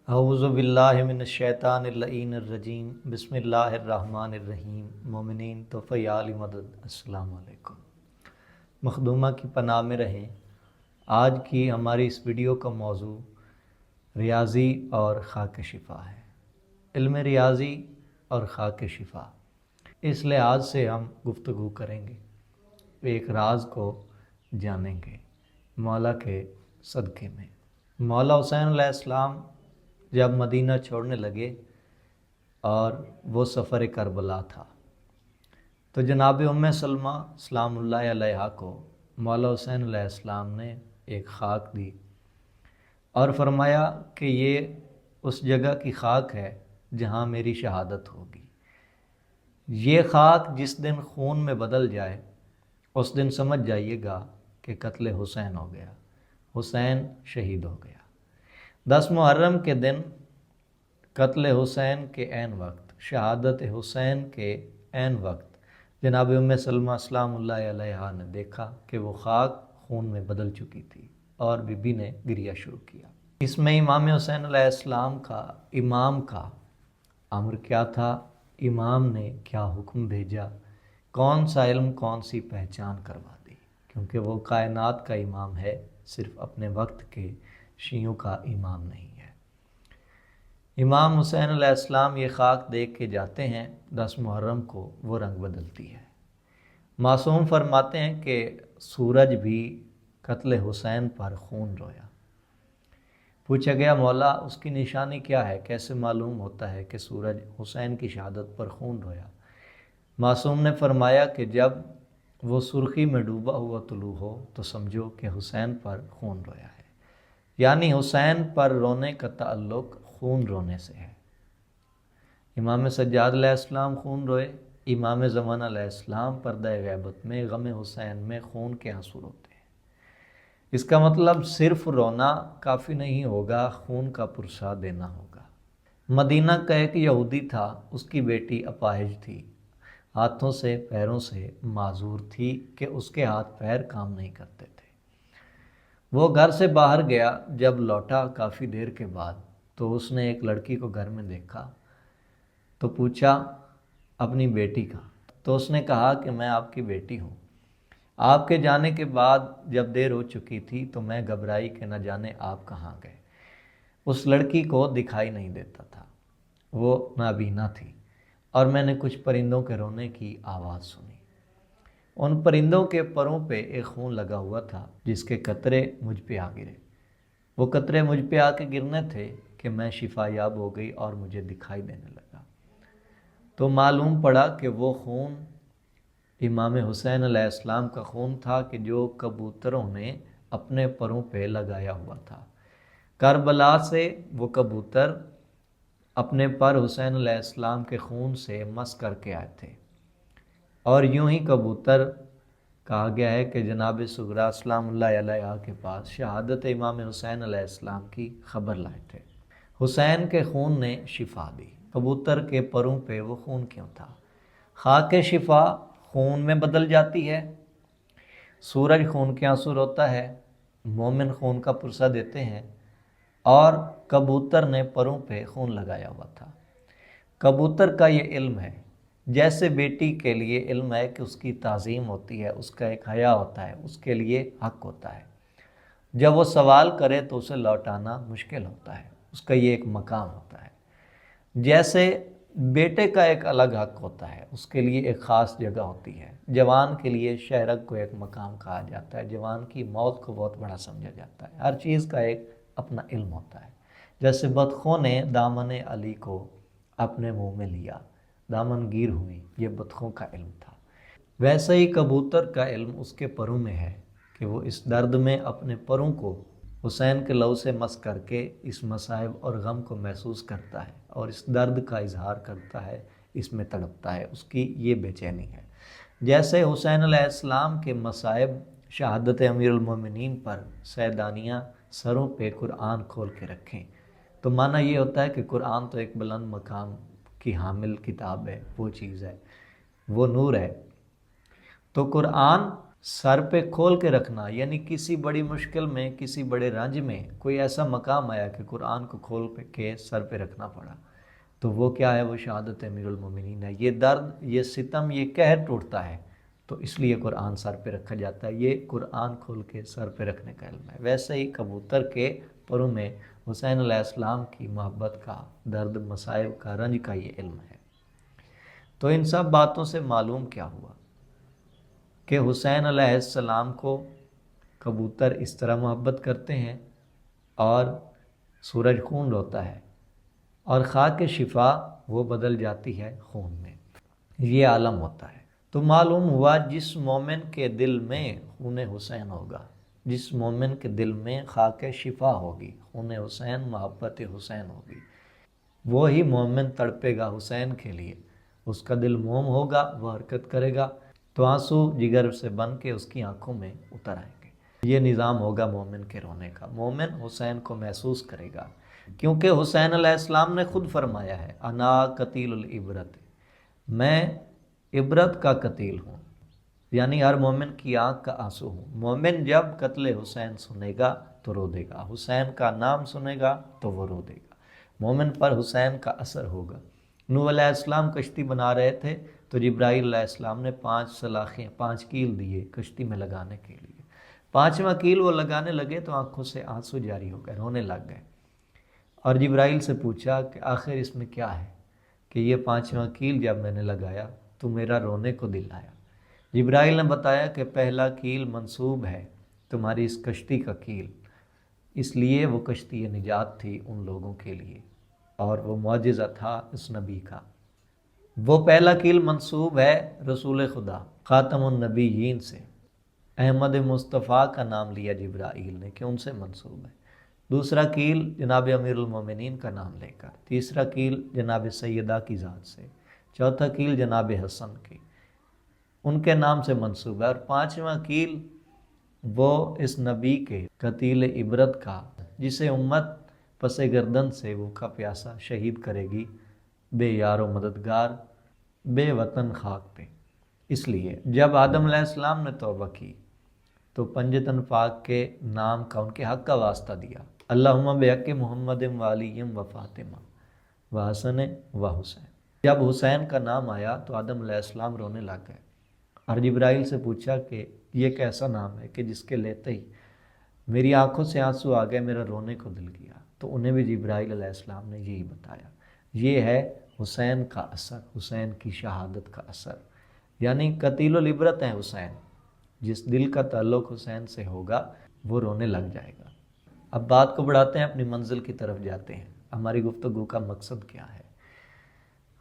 اعوذ باللہ من الشیطان اللعین الرجیم بسم اللہ الرحمن الرحیم مومنین تو فیال مدد السلام علیکم۔ مخدومہ کی پناہ میں رہیں۔ آج کی ہماری اس ویڈیو کا موضوع ریاضی اور خاک شفا ہے۔ علم ریاضی اور خاک شفا، اس لحاظ سے ہم گفتگو کریں گے، ایک راز کو جانیں گے مولا کے صدقے میں۔ مولا حسین علیہ السلام جب مدینہ چھوڑنے لگے اور وہ سفر کربلا تھا تو جناب ام سلمہ سلام اللہ علیہا کو مولا حسین علیہ السلام نے ایک خاک دی اور فرمایا کہ یہ اس جگہ کی خاک ہے جہاں میری شہادت ہوگی۔ یہ خاک جس دن خون میں بدل جائے اس دن سمجھ جائیے گا کہ قتل حسین ہو گیا، حسین شہید ہو گیا۔ 10 محرم کے دن قتل حسین کے عین وقت، شہادت حسین کے عین وقت جناب ام سلمہ سلام اللہ علیہا نے دیکھا کہ وہ خاک خون میں بدل چکی تھی اور بی بی نے گریہ شروع کیا۔ اس میں امام حسین علیہ السلام کا، امام کا امر کیا تھا، امام نے کیا حکم بھیجا، کون سا علم، کون سی پہچان کروا دی، کیونکہ وہ کائنات کا امام ہے، صرف اپنے وقت کے شیعوں کا امام نہیں ہے۔ امام حسین علیہ السلام یہ خاک دیکھ کے جاتے ہیں، 10 محرم کو وہ رنگ بدلتی ہے۔ معصوم فرماتے ہیں کہ سورج بھی قتل حسین پر خون رویا۔ پوچھا گیا مولا اس کی نشانی کیا ہے، کیسے معلوم ہوتا ہے کہ سورج حسین کی شہادت پر خون رویا؟ معصوم نے فرمایا کہ جب وہ سرخی میں ڈوبا ہوا طلوع ہو تو سمجھو کہ حسین پر خون رویا ہے، یعنی حسین پر رونے کا تعلق خون رونے سے ہے۔ امام سجاد علیہ السلام خون روئے، امام زمان علیہ السلام پردہ غیبت میں غم حسین میں خون کے آنسو روتے ہیں۔ اس کا مطلب صرف رونا کافی نہیں ہوگا، خون کا پرسہ دینا ہوگا۔ مدینہ کا ایک یہودی تھا، اس کی بیٹی اپاہج تھی، ہاتھوں سے پیروں سے معذور تھی کہ اس کے ہاتھ پیر کام نہیں کرتے تھے۔ وہ گھر سے باہر گیا، جب لوٹا کافی دیر کے بعد تو اس نے ایک لڑکی کو گھر میں دیکھا تو پوچھا اپنی بیٹی کا، تو اس نے کہا کہ میں آپ کی بیٹی ہوں۔ آپ کے جانے کے بعد جب دیر ہو چکی تھی تو میں گھبرائی کہ نہ جانے آپ کہاں گئے۔ اس لڑکی کو دکھائی نہیں دیتا تھا، وہ نابینا تھی، اور میں نے کچھ پرندوں کے رونے کی آواز سنی۔ ان پرندوں کے پروں پہ ایک خون لگا ہوا تھا جس کے قطرے مجھ پہ آ گرے۔ وہ قطرے مجھ پہ آ کے گرنے تھے کہ میں شفا یاب ہو گئی اور مجھے دکھائی دینے لگا۔ تو معلوم پڑا کہ وہ خون امام حسین علیہ السلام کا خون تھا کہ جو کبوتروں نے اپنے پروں پہ لگایا ہوا تھا۔ کربلا سے وہ کبوتر اپنے پر حسین علیہ السلام کے خون سے مس کر کے آئے تھے، اور یوں ہی کبوتر کہا گیا ہے کہ جناب صغریٰ سلام اللہ علیہ کے پاس شہادت امام حسین علیہ السلام کی خبر لائے تھے۔ حسین کے خون نے شفا دی، کبوتر کے پروں پہ وہ خون کیوں تھا؟ خاک شفا خون میں بدل جاتی ہے، سورج خون کے آنسو روتا ہے، مومن خون کا پرسہ دیتے ہیں، اور کبوتر نے پروں پہ خون لگایا ہوا تھا۔ کبوتر کا یہ علم ہے، جیسے بیٹی کے لیے علم ہے کہ اس کی تعظیم ہوتی ہے، اس کا ایک حیا ہوتا ہے، اس کے لیے حق ہوتا ہے، جب وہ سوال کرے تو اسے لوٹانا مشکل ہوتا ہے، اس کا یہ ایک مقام ہوتا ہے۔ جیسے بیٹے کا ایک الگ حق ہوتا ہے، اس کے لیے ایک خاص جگہ ہوتی ہے۔ جوان کے لیے شہرک کو ایک مقام کہا جاتا ہے، جوان کی موت کو بہت بڑا سمجھا جاتا ہے، ہر چیز کا ایک اپنا علم ہوتا ہے۔ جیسے بطخوں نے دامن علی کو اپنے منہ میں لیا، دامن گیر ہوئی، یہ بطخوں کا علم تھا۔ ویسے ہی کبوتر کا علم اس کے پروں میں ہے کہ وہ اس درد میں اپنے پروں کو حسین کے لہو سے مس کر کے اس مصائب اور غم کو محسوس کرتا ہے اور اس درد کا اظہار کرتا ہے، اس میں تڑپتا ہے، اس کی یہ بے چینی ہے۔ جیسے حسین علیہ السلام کے مصائب شہادت امیر المومنین پر سیدانیاں سروں پہ قرآن کھول کے رکھیں، تو معنی یہ ہوتا ہے کہ قرآن تو ایک بلند مقام کی حامل کتاب ہے، وہ چیز ہے، وہ نور ہے۔ تو قرآن سر پہ کھول کے رکھنا، یعنی کسی بڑی مشکل میں، کسی بڑے رنج میں کوئی ایسا مقام آیا کہ قرآن کو کھول کے سر پہ رکھنا پڑا، تو وہ کیا ہے؟ وہ شہادت امیر المومنین ہے۔ یہ درد، یہ ستم، یہ قہر ٹوٹتا ہے تو اس لیے قرآن سر پہ رکھا جاتا ہے۔ یہ قرآن کھول کے سر پہ رکھنے کا علم ہے۔ ویسے ہی کبوتر کے پروں میں حسین علیہ السلام کی محبت کا، درد مصائب کا، رنج کا یہ علم ہے۔ تو ان سب باتوں سے معلوم کیا ہوا کہ حسین علیہ السلام کو کبوتر اس طرح محبت کرتے ہیں اور سورج خون روتا ہے اور خاک شفا وہ بدل جاتی ہے خون میں، یہ عالم ہوتا ہے۔ تو معلوم ہوا جس مومن کے دل میں خون حسین ہوگا، جس مومن کے دل میں خاک شفا ہوگی، خون حسین، محبت حسین ہوگی، وہی مومن تڑپے گا حسین کے لیے۔ اس کا دل موم ہوگا، وہ حرکت کرے گا تو آنسو جگر سے بن کے اس کی آنکھوں میں اتر آئیں گے۔ یہ نظام ہوگا مومن کے رونے کا۔ مومن حسین کو محسوس کرے گا، کیونکہ حسین علیہ السلام نے خود فرمایا ہے، انا قتیل العبرت، میں عبرت کا قتیل ہوں، یعنی ہر مومن کی آنکھ کا آنسو ہوں۔ مومن جب قتل حسین سنے گا تو رو دے گا، حسین کا نام سنے گا تو وہ رو دے گا، مومن پر حسین کا اثر ہوگا۔ نوح علیہ السلام کشتی بنا رہے تھے تو جبرائیل علیہ السلام نے 5 سلاخیں، 5 کیل دیے کشتی میں لگانے کے لیے۔ 5واں کیل وہ لگانے لگے تو آنکھوں سے آنسو جاری ہو گئے، رونے لگ گئے، اور جبرائیل سے پوچھا کہ آخر اس میں کیا ہے؟ کہ یہ 5واں کیل جب میں نے لگایا تو میرا رونے کو دل آیا۔ جبرائیل نے بتایا کہ پہلا کیل منسوب ہے تمہاری اس کشتی کا کیل، اس لیے وہ کشتی نجات تھی ان لوگوں کے لیے، اور وہ معجزہ تھا اس نبی کا۔ وہ پہلا کیل منسوب ہے رسول خدا خاتم النبیین سے، احمد مصطفیٰ کا نام لیا جبرائیل نے کہ ان سے منسوب ہے۔ دوسرا کیل جناب امیر المومنین کا نام لے کر، تیسرا کیل جناب سیدہ کی ذات سے، چوتھا کیل جناب حسن کی، ان کے نام سے منسوب ہے، اور 5واں کیل وہ اس نبی کے قتیل عبرت کا، جسے امت پس گردن سے بھوکا پیاسا شہید کرے گی، بے یار و مددگار، بے وطن خاک پہ۔ اس لیے جب آدم علیہ السلام نے توبہ کی تو پنجتن پاک کے نام کا، ان کے حق کا واسطہ دیا، اللہم بحق محمد و علیم و فاطمہ و حسن و حسین۔ جب حسین کا نام آیا تو آدم علیہ السلام رونے لگ گئے، اور جبرائیل سے پوچھا کہ یہ کیسا نام ہے کہ جس کے لیتے ہی میری آنکھوں سے آنسو آ گئے، میرا رونے کو دل کیا؟ تو انہیں بھی جبرائیل علیہ السلام نے یہی بتایا، یہ ہے حسین کا اثر، حسین کی شہادت کا اثر، یعنی قتیل العبرت ہے حسین۔ جس دل کا تعلق حسین سے ہوگا وہ رونے لگ جائے گا۔ اب بات کو بڑھاتے ہیں، اپنی منزل کی طرف جاتے ہیں۔ ہماری گفتگو کا مقصد کیا ہے؟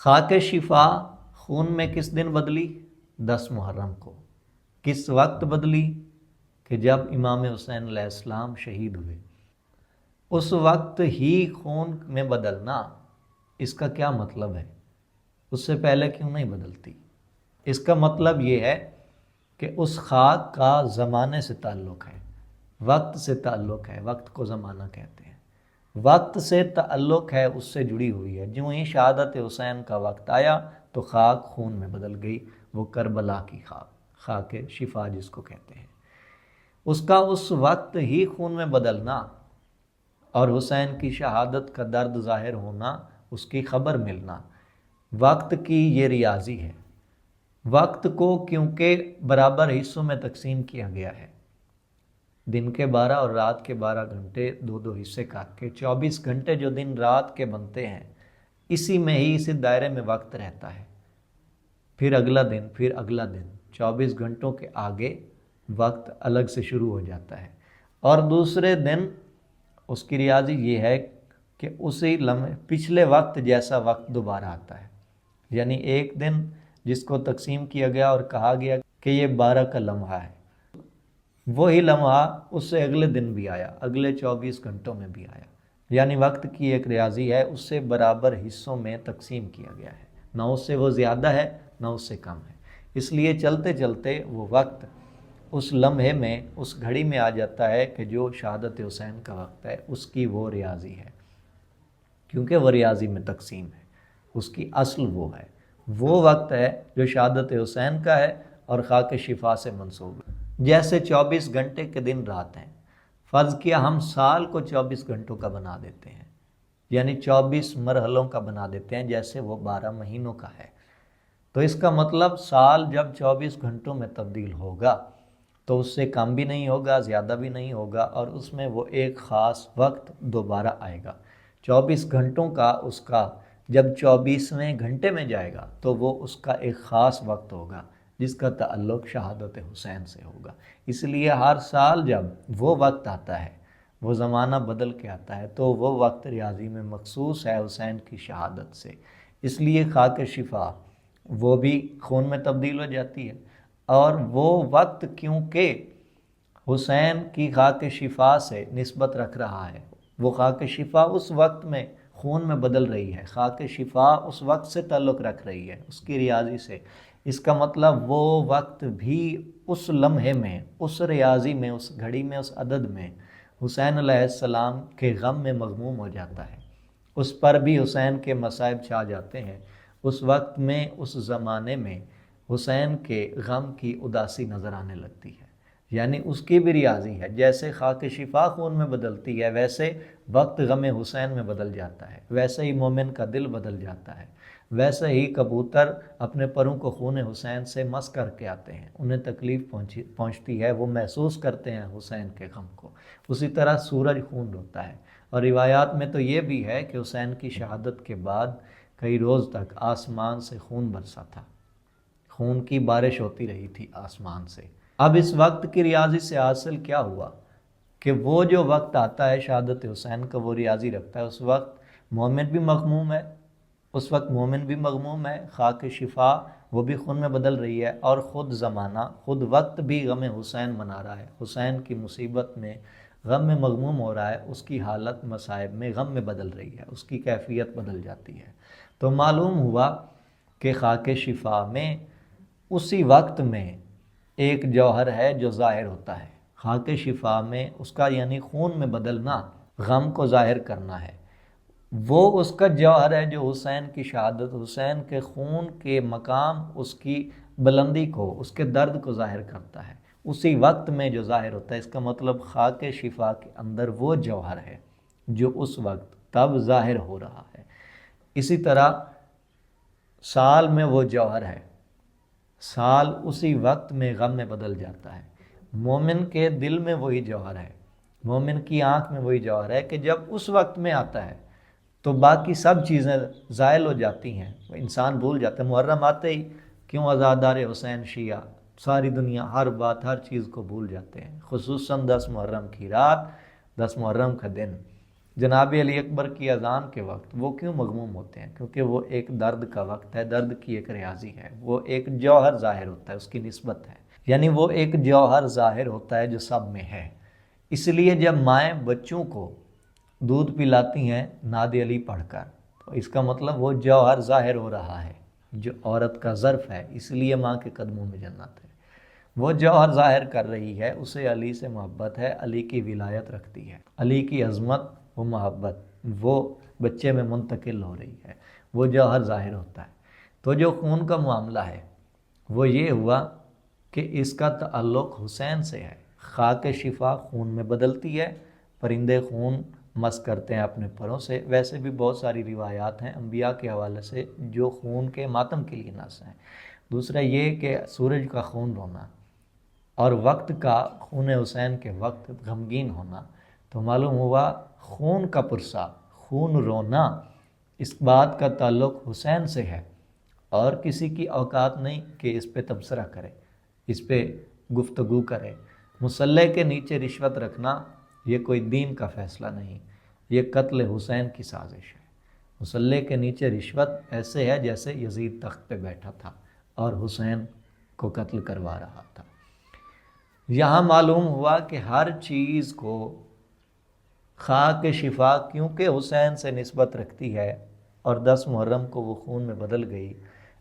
خاک شفا خون میں کس دن بدلی؟ 10 محرم کو۔ کس وقت بدلی؟ کہ جب امام حسین علیہ السلام شہید ہوئے، اس وقت ہی خون میں بدلنا، اس کا کیا مطلب ہے؟ اس سے پہلے کیوں نہیں بدلتی؟ اس کا مطلب یہ ہے کہ اس خاک کا زمانے سے تعلق ہے، وقت سے تعلق ہے، وقت کو زمانہ کہتے ہیں، وقت سے تعلق ہے، اس سے جڑی ہوئی ہے۔ جو ہی شہادت حسین کا وقت آیا تو خاک خون میں بدل گئی، وہ کربلا کی خاک، خاک شفا جس کو کہتے ہیں، اس کا اس وقت ہی خون میں بدلنا اور حسین کی شہادت کا درد ظاہر ہونا، اس کی خبر ملنا، وقت کی یہ ریاضی ہے۔ وقت کو کیونکہ برابر حصوں میں تقسیم کیا گیا ہے، دن کے 12 اور رات کے 12 گھنٹے 2 حصے کر کے 24 گھنٹے جو دن رات کے بنتے ہیں، اسی میں ہی، اسی دائرے میں وقت رہتا ہے۔ پھر اگلا دن، پھر اگلا دن، 24 گھنٹوں کے آگے وقت الگ سے شروع ہو جاتا ہے، اور دوسرے دن اس کی ریاضی یہ ہے کہ اسی لمحے پچھلے وقت جیسا وقت دوبارہ آتا ہے، یعنی ایک دن جس کو تقسیم کیا گیا اور کہا گیا کہ یہ 12 کا لمحہ ہے، وہی لمحہ اس سے اگلے دن بھی آیا، اگلے 24 گھنٹوں میں بھی آیا، یعنی وقت کی ایک ریاضی ہے، اس سے برابر حصوں میں تقسیم کیا گیا ہے، نہ اس سے وہ زیادہ ہے نہ اس سے کم ہے۔ اس لیے چلتے چلتے وہ وقت اس لمحے میں، اس گھڑی میں آ جاتا ہے کہ جو شہادت حسین کا وقت ہے، اس کی وہ ریاضی ہے، کیونکہ وہ ریاضی میں تقسیم ہے، اس کی اصل وہ ہے، وہ وقت ہے جو شہادت حسین کا ہے اور خاک شفا سے منسوب ہے۔ جیسے 24 گھنٹے کے دن رات ہیں، فرض کیا ہم سال کو 24 گھنٹوں کا بنا دیتے ہیں، یعنی 24 مرحلوں کا بنا دیتے ہیں، جیسے وہ 12 مہینوں کا ہے، تو اس کا مطلب سال جب 24 گھنٹوں میں تبدیل ہوگا تو اس سے کم بھی نہیں ہوگا، زیادہ بھی نہیں ہوگا، اور اس میں وہ ایک خاص وقت دوبارہ آئے گا۔ 24 گھنٹوں کا اس کا جب 24ویں گھنٹے میں جائے گا تو وہ اس کا ایک خاص وقت ہوگا جس کا تعلق شہادت حسین سے ہوگا۔ اس لیے ہر سال جب وہ وقت آتا ہے، وہ زمانہ بدل کے آتا ہے، تو وہ وقت ریاضی میں مخصوص ہے حسین کی شہادت سے۔ اس لیے خاک شفا وہ بھی خون میں تبدیل ہو جاتی ہے، اور وہ وقت کیونکہ حسین کی خاک شفا سے نسبت رکھ رہا ہے، وہ خاک شفا اس وقت میں خون میں بدل رہی ہے، خاک شفا اس وقت سے تعلق رکھ رہی ہے، اس کی ریاضی سے۔ اس کا مطلب وہ وقت بھی اس لمحے میں، اس ریاضی میں، اس گھڑی میں، اس عدد میں حسین علیہ السلام کے غم میں مغموم ہو جاتا ہے، اس پر بھی حسین کے مصائب چھا جاتے ہیں۔ اس وقت میں، اس زمانے میں حسین کے غم کی اداسی نظر آنے لگتی ہے، یعنی اس کی بھی ریاضی ہے۔ جیسے خاک شفا خون میں بدلتی ہے، ویسے وقت غم حسین میں بدل جاتا ہے، ویسے ہی مومن کا دل بدل جاتا ہے، ویسے ہی کبوتر اپنے پروں کو خون حسین سے مس کر کے آتے ہیں، انہیں تکلیف پہنچتی ہے، وہ محسوس کرتے ہیں حسین کے غم کو۔ اسی طرح سورج خون ہوتا ہے، اور روایات میں تو یہ بھی ہے کہ حسین کی شہادت کے بعد کئی روز تک آسمان سے خون برسا تھا، خون کی بارش ہوتی رہی تھی آسمان سے۔ اب اس وقت کی ریاضی سے حاصل کیا ہوا کہ وہ جو وقت آتا ہے شہادت حسین کا، وہ ریاضی رکھتا ہے، اس وقت مومن بھی مغموم ہے، اس وقت مومن بھی مغموم ہے، خاک شفا وہ بھی خون میں بدل رہی ہے، اور خود زمانہ، خود وقت بھی غم حسین منا رہا ہے، حسین کی مصیبت میں غم میں مغموم ہو رہا ہے، اس کی حالت مصائب میں غم میں بدل رہی ہے، اس کی کیفیت بدل جاتی ہے۔ تو معلوم ہوا کہ خاک شفا میں اسی وقت میں ایک جوہر ہے جو ظاہر ہوتا ہے، خاک شفا میں اس کا یعنی خون میں بدلنا، غم کو ظاہر کرنا ہے، وہ اس کا جوہر ہے جو حسین کی شہادت، حسین کے خون کے مقام، اس کی بلندی کو، اس کے درد کو ظاہر کرتا ہے، اسی وقت میں جو ظاہر ہوتا ہے۔ اس کا مطلب خاک شفا کے اندر وہ جوہر ہے جو اس وقت تب ظاہر ہو رہا ہے۔ اسی طرح سال میں وہ جوہر ہے، سال اسی وقت میں غم میں بدل جاتا ہے۔ مومن کے دل میں وہی جوہر ہے، مومن کی آنکھ میں وہی جوہر ہے کہ جب اس وقت میں آتا ہے تو باقی سب چیزیں زائل ہو جاتی ہیں، انسان بھول جاتا ہے۔ محرم آتے ہی کیوں عزادار حسین شیعہ، ساری دنیا ہر بات، ہر چیز کو بھول جاتے ہیں، خصوصاً 10 محرم کی رات، 10 محرم کا دن، جناب علی اکبر کی اذان کے وقت وہ کیوں مغموم ہوتے ہیں؟ کیونکہ وہ ایک درد کا وقت ہے، درد کی ایک ریاضی ہے، وہ ایک جوہر ظاہر ہوتا ہے، اس کی نسبت ہے، یعنی وہ ایک جوہر ظاہر ہوتا ہے جو سب میں ہے۔ اس لیے جب مائیں بچوں کو دودھ پلاتی ہیں نعت علی پڑھ کر، تو اس کا مطلب وہ جوہر ظاہر ہو رہا ہے جو عورت کا ظرف ہے، اس لیے ماں کے قدموں میں جنت ہے، وہ جوہر ظاہر کر رہی ہے، اسے علی سے محبت ہے، علی کی ولایت رکھتی ہے، علی کی عظمت و محبت وہ بچے میں منتقل ہو رہی ہے، وہ جوہر ظاہر ہوتا ہے۔ تو جو خون کا معاملہ ہے وہ یہ ہوا کہ اس کا تعلق حسین سے ہے، خاک شفا خون میں بدلتی ہے، پرندے خون مس کرتے ہیں اپنے پروں سے، ویسے بھی بہت ساری روایات ہیں انبیاء کے حوالے سے جو خون کے ماتم کے لیے نس ہیں۔ دوسرا یہ کہ سورج کا خون رونا اور وقت کا، خون حسین کے وقت غمگین ہونا، تو معلوم ہوا خون کا پرسا، خون رونا، اس بات کا تعلق حسین سے ہے، اور کسی کی اوقات نہیں کہ اس پہ تبصرہ کرے، اس پہ گفتگو کرے۔ مصلی کے نیچے رشوت رکھنا یہ کوئی دین کا فیصلہ نہیں، یہ قتل حسین کی سازش ہے۔ مصلی کے نیچے رشوت ایسے ہے جیسے یزید تخت پہ بیٹھا تھا اور حسین کو قتل کروا رہا تھا۔ یہاں معلوم ہوا کہ ہر چیز کو خاک شفا کیونکہ حسین سے نسبت رکھتی ہے اور 10 محرم کو وہ خون میں بدل گئی،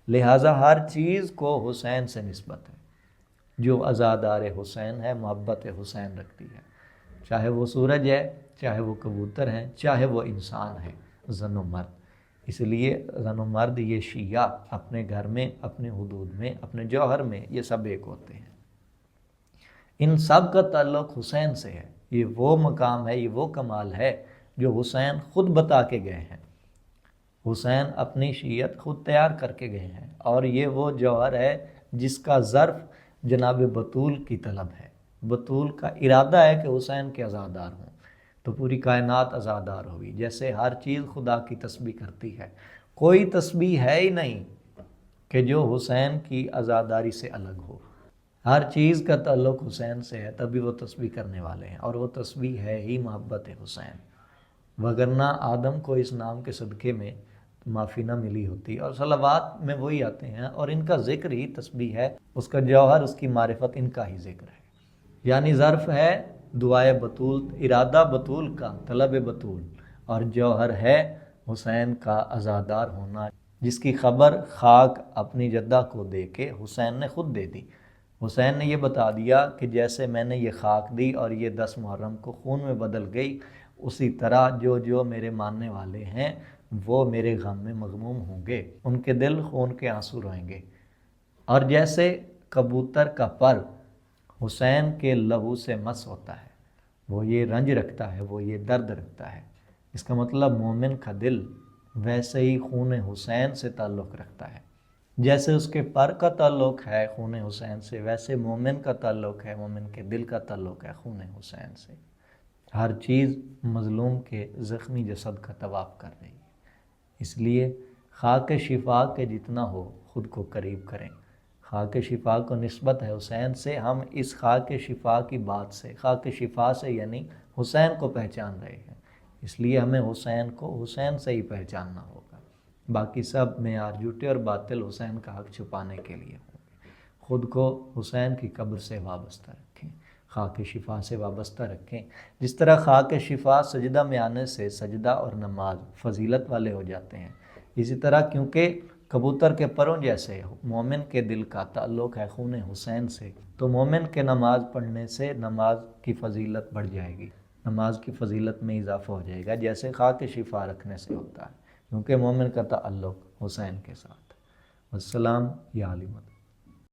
لہٰذا ہر چیز کو حسین سے نسبت ہے، جو عزادار حسین ہے، محبت حسین رکھتی ہے، چاہے وہ سورج ہے، چاہے وہ کبوتر ہیں، چاہے وہ انسان ہے، زن و مرد۔ اس لیے زن و مرد یہ شیعہ اپنے گھر میں، اپنے حدود میں، اپنے جوہر میں یہ سب ایک ہوتے ہیں۔ ان سب کا تعلق حسین سے ہے۔ یہ وہ مقام ہے، یہ وہ کمال ہے جو حسین خود بتا کے گئے ہیں، حسین اپنی شیعت خود تیار کر کے گئے ہیں، اور یہ وہ جوہر ہے جس کا ظرف جناب بطول کی طلب ہے۔ بطول کا ارادہ ہے کہ حسین کے عزادار ہوں تو پوری کائنات عزادار ہوگی۔ جیسے ہر چیز خدا کی تسبیح کرتی ہے، کوئی تسبیح ہے ہی نہیں کہ جو حسین کی عزاداری سے الگ ہو۔ ہر چیز کا تعلق حسین سے ہے، تبھی وہ تسبیح کرنے والے ہیں، اور وہ تسبیح ہے ہی محبت حسین، وگرنہ آدم کو اس نام کے صدقے میں معافی نہ ملی ہوتی۔ اور صلوات میں وہی آتے ہیں، اور ان کا ذکر ہی تسبیح ہے، اس کا جوہر، اس کی معرفت ان کا ہی ذکر ہے۔ یعنی ظرف ہے دعائے بطول، ارادہ بطول کا، طلب بطول، اور جوہر ہے حسین کا عزادار ہونا، جس کی خبر خاک اپنی جدہ کو دے کے حسین نے خود دے دی۔ حسین نے یہ بتا دیا کہ جیسے میں نے یہ خاک دی اور یہ 10 محرم کو خون میں بدل گئی، اسی طرح جو جو میرے ماننے والے ہیں وہ میرے غم میں مغموم ہوں گے، ان کے دل خون کے آنسو روئیں گے۔ اور جیسے کبوتر کا پر حسین کے لہو سے مس ہوتا ہے، وہ یہ رنج رکھتا ہے، وہ یہ درد رکھتا ہے، اس کا مطلب مومن کا دل ویسے ہی خون حسین سے تعلق رکھتا ہے۔ جیسے اس کے پر کا تعلق ہے خون حسین سے، ویسے مومن کا تعلق ہے، مومن کے دل کا تعلق ہے خون حسین سے۔ ہر چیز مظلوم کے زخمی جسد کا طواف کر رہی ہے، اس لیے خاک شفا کے جتنا ہو خود کو قریب کریں۔ خاک شفا کو نسبت ہے حسین سے، ہم اس خاک شفا کی بات سے، خاک شفا سے یعنی حسین کو پہچان رہے ہیں، اس لیے ہمیں حسین کو حسین سے ہی پہچاننا ہوگا۔ باقی سب معیار جھوٹے اور باطل حسین کا حق چھپانے کے لیے ہوں گے۔ خود کو حسین کی قبر سے وابستہ رکھیں، خاک شفا سے وابستہ رکھیں۔ جس طرح خاک شفا سجدہ میں آنے سے سجدہ اور نماز فضیلت والے ہو جاتے ہیں، اسی طرح کیونکہ کبوتر کے پروں جیسے مومن کے دل کا تعلق ہے خون حسین سے، تو مومن کے نماز پڑھنے سے نماز کی فضیلت بڑھ جائے گی، نماز کی فضیلت میں اضافہ ہو جائے گا، جیسے خاک شفا رکھنے سے ہوتا ہے، کیونکہ مومن کا تعلق حسین کے ساتھ۔ السلام یا علی مدد۔